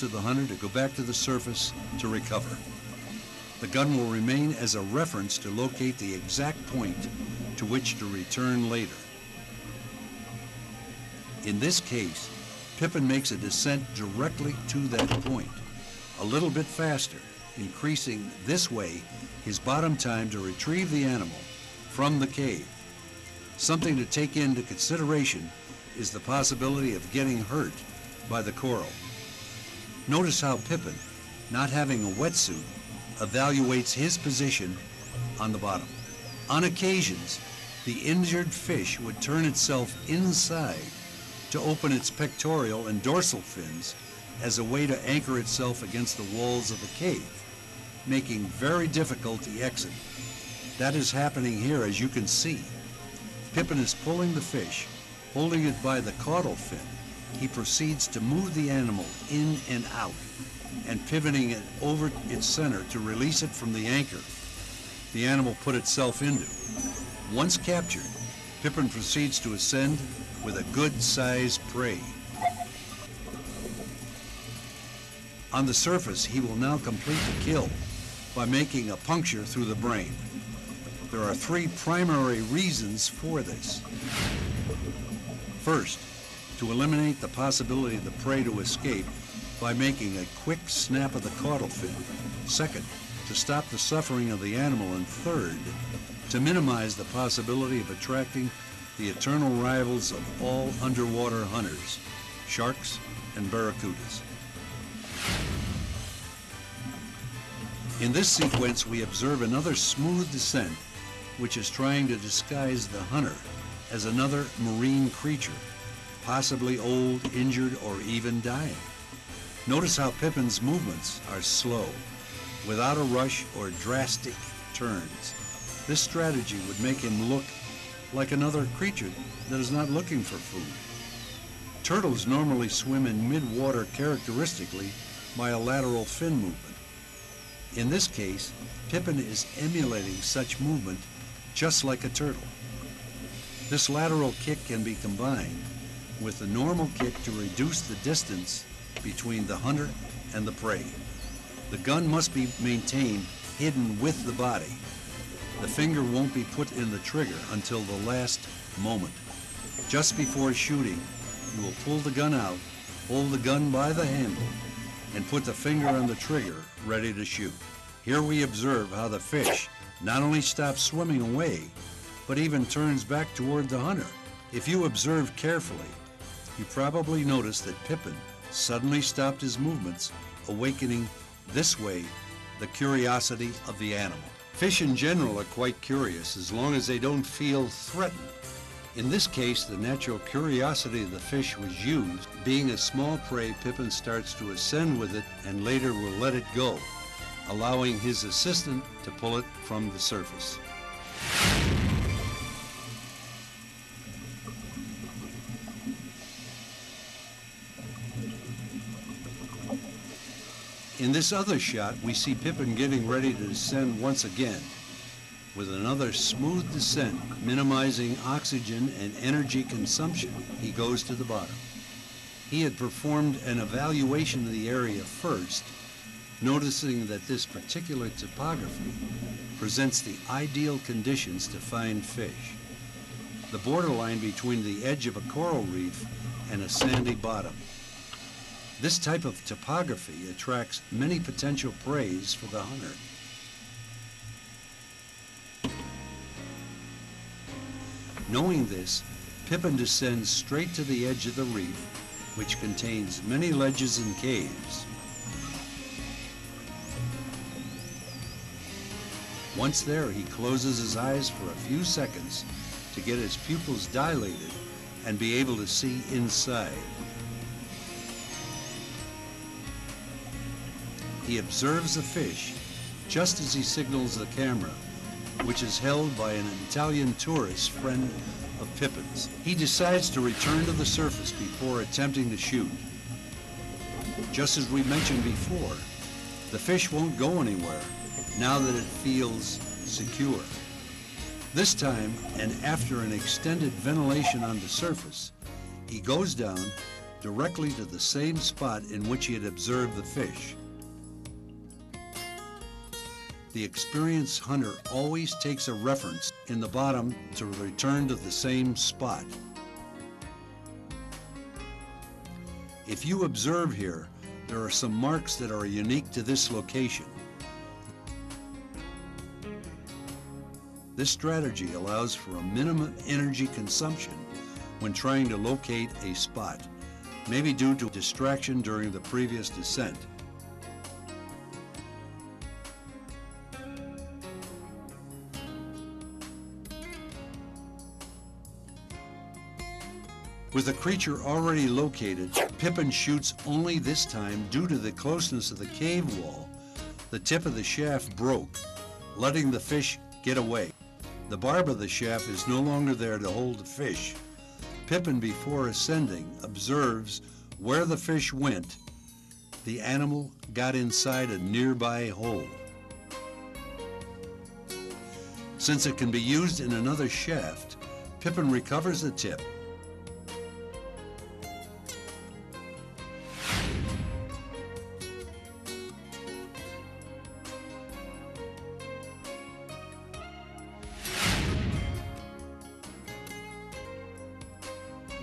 to the hunter to go back to the surface to recover. The gun will remain as a reference to locate the exact point to which to return later. In this case, Pipin makes a descent directly to that point, a little bit faster, increasing this way his bottom time to retrieve the animal from the cave. Something to take into consideration is the possibility of getting hurt by the coral. Notice how Pipin, not having a wetsuit, evaluates his position on the bottom. On occasions, the injured fish would turn itself inside to open its pectoral and dorsal fins as a way to anchor itself against the walls of the cave, making very difficult the exit. That is happening here, as you can see. Pipin is pulling the fish, holding it by the caudal fin. He proceeds to move the animal in and out and pivoting it over its center to release it from the anchor the animal put itself into. Once captured, Pipin proceeds to ascend with a good-sized prey. On the surface, he will now complete the kill by making a puncture through the brain. There are three primary reasons for this. First, to eliminate the possibility of the prey to escape by making a quick snap of the caudal fin. Second, to stop the suffering of the animal. And third, to minimize the possibility of attracting the eternal rivals of all underwater hunters, sharks and barracudas. In this sequence, we observe another smooth descent, which is trying to disguise the hunter as another marine creature, possibly old, injured, or even dying. Notice how Pipin's movements are slow, without a rush or drastic turns. This strategy would make him look like another creature that is not looking for food. Turtles normally swim in mid-water characteristically by a lateral fin movement. In this case, Pipin is emulating such movement just like a turtle. This lateral kick can be combined with the normal kick to reduce the distance between the hunter and the prey. The gun must be maintained hidden with the body. The finger won't be put in the trigger until the last moment. Just before shooting, you will pull the gun out, hold the gun by the handle, and put the finger on the trigger, ready to shoot. Here we observe how the fish not only stops swimming away, but even turns back toward the hunter. If you observe carefully, you probably notice that Pipin suddenly stopped his movements, awakening this way the curiosity of the animal. Fish in general are quite curious as long as they don't feel threatened. In this case, the natural curiosity of the fish was used. Being a small prey, Pipin starts to ascend with it and later will let it go, allowing his assistant to pull it from the surface. In this other shot, we see Pipin getting ready to descend once again. With another smooth descent, minimizing oxygen and energy consumption, he goes to the bottom. He had performed an evaluation of the area first, noticing that this particular topography presents the ideal conditions to find fish. The borderline between the edge of a coral reef and a sandy bottom. This type of topography attracts many potential preys for the hunter. Knowing this, Pipin descends straight to the edge of the reef, which contains many ledges and caves. Once there, he closes his eyes for a few seconds to get his pupils dilated and be able to see inside. He observes the fish just as he signals the camera, which is held by an Italian tourist friend of Pipin's. He decides to return to the surface before attempting to shoot. Just as we mentioned before, the fish won't go anywhere now that it feels secure. This time, and after an extended ventilation on the surface, he goes down, directly to the same spot in which he had observed the fish. The experienced hunter always takes a reference in the bottom to return to the same spot. If you observe here, there are some marks that are unique to this location. This strategy allows for a minimum energy consumption when trying to locate a spot, maybe due to distraction during the previous descent. With the creature already located, Pipin shoots only this time due to the closeness of the cave wall. The tip of the shaft broke, letting the fish get away. The barb of the shaft is no longer there to hold the fish. Pipin, before ascending, observes where the fish went. The animal got inside a nearby hole. Since it can be used in another shaft, Pipin recovers the tip.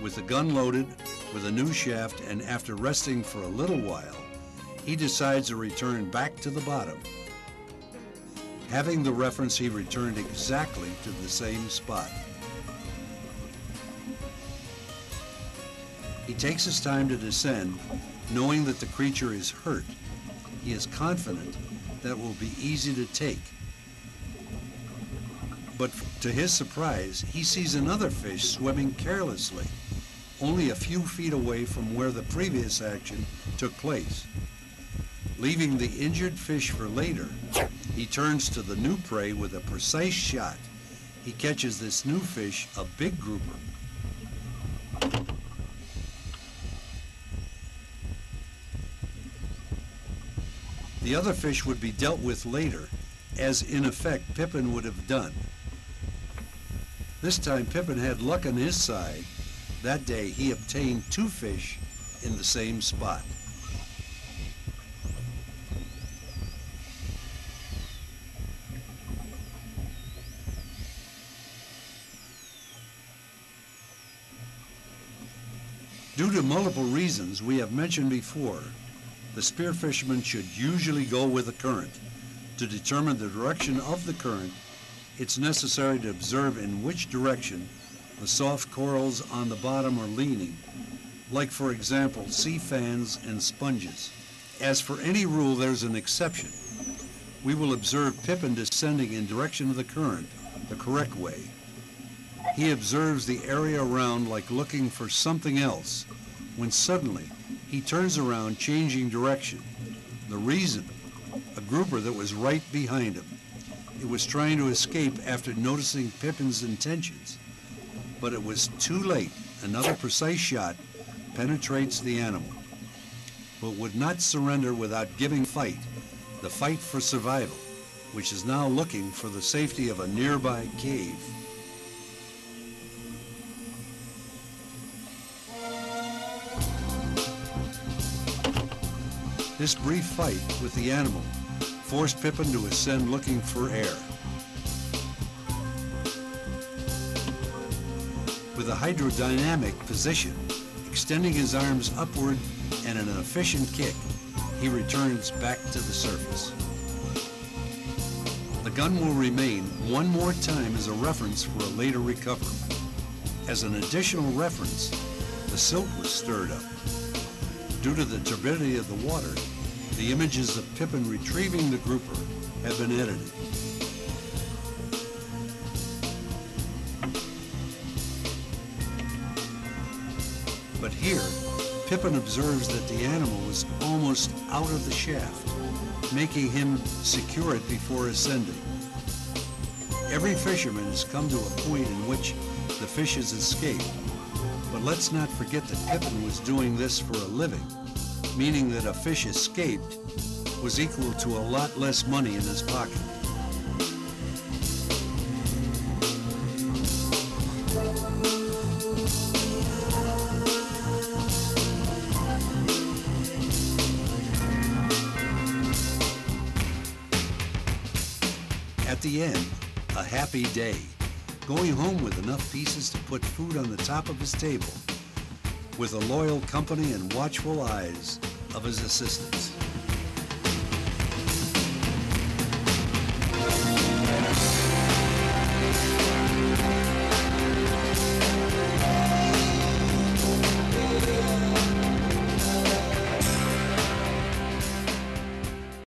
With the gun loaded, with a new shaft, and after resting for a little while, he decides to return back to the bottom. Having the reference, he returned exactly to the same spot. He takes his time to descend, knowing that the creature is hurt. He is confident that it will be easy to take. But to his surprise, he sees another fish swimming carelessly, only a few feet away from where the previous action took place. Leaving the injured fish for later, he turns to the new prey with a precise shot. He catches this new fish, a big grouper. The other fish would be dealt with later, as in effect Pipin would have done. This time Pipin had luck on his side. That day he obtained 2 fish in the same spot. Due to multiple reasons we have mentioned before, the spear fisherman should usually go with the current. To determine the direction of the current, it's necessary to observe in which direction the soft corals on the bottom are leaning, like for example sea fans and sponges. As for any rule, there's an exception. We will observe Pipin descending in direction of the current, the correct way. He observes the area around like looking for something else, when suddenly he turns around, changing direction. The reason? A grouper that was right behind him. It was trying to escape after noticing Pipin's intentions. But it was too late. Another precise shot penetrates the animal, but would not surrender without giving fight, the fight for survival, which is now looking for the safety of a nearby cave. This brief fight with the animal forced Pipin to ascend looking for air. With a hydrodynamic position, extending his arms upward and an efficient kick, he returns back to the surface. The gun will remain one more time as a reference for a later recovery. As an additional reference, the silt was stirred up. Due to the turbidity of the water, the images of Pipin retrieving the grouper have been edited. But here, Pipin observes that the animal was almost out of the shaft, making him secure it before ascending. Every fisherman has come to a point in which the fish has escaped, but let's not forget that Pipin was doing this for a living, meaning that a fish escaped was equal to a lot less money in his pocket. At the end, a happy day, going home with enough pieces to put food on the top of his table, with the loyal company and watchful eyes of his assistants.